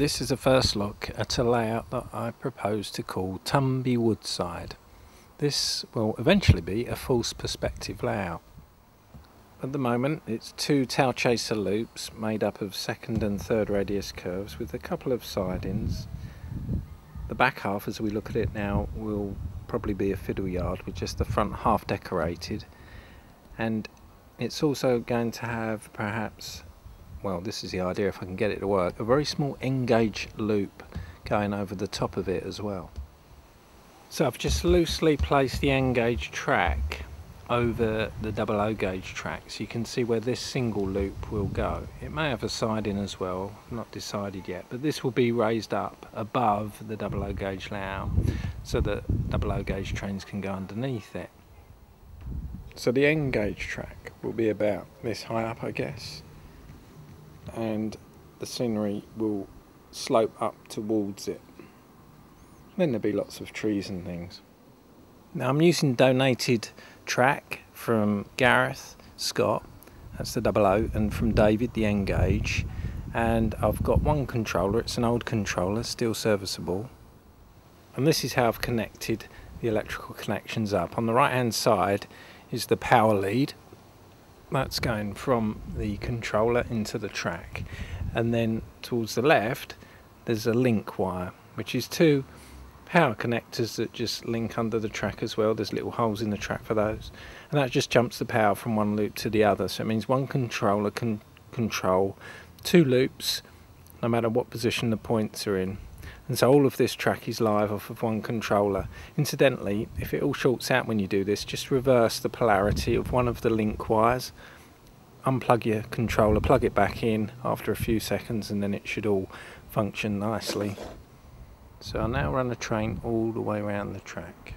This is a first look at a layout that I propose to call Tumby Woodside. This will eventually be a false perspective layout. At the moment it's two tail chaser loops made up of second and third radius curves with a couple of sidings. The back half, as we look at it now, will probably be a fiddle yard with just the front half decorated, and it's also going to have perhaps, well, this is the idea if I can get it to work, a very small N-gauge loop going over the top of it as well. So I've just loosely placed the N-gauge track over the 00 gauge track so you can see where this single loop will go. It may have a siding as well, not decided yet, but this will be raised up above the 00 gauge layout so that 00 gauge trains can go underneath it. So the N-gauge track will be about this high up, I guess, and the scenery will slope up towards it. Then there'll be lots of trees and things. Now I'm using donated track from Gareth, Scott, that's the 00, and from David, the N-gauge, and I've got one controller. It's an old controller, still serviceable, and this is how I've connected the electrical connections up. On the right hand side is the power lead. That's going from the controller into the track, and then towards the left there's a link wire, which is two power connectors that just link under the track as well. There's little holes in the track for those, and that just jumps the power from one loop to the other. So it means one controller can control two loops no matter what position the points are in. And so all of this track is live off of one controller. Incidentally, if it all shorts out when you do this, just reverse the polarity of one of the link wires, unplug your controller, plug it back in after a few seconds, and then it should all function nicely. So I'll now run a train all the way around the track.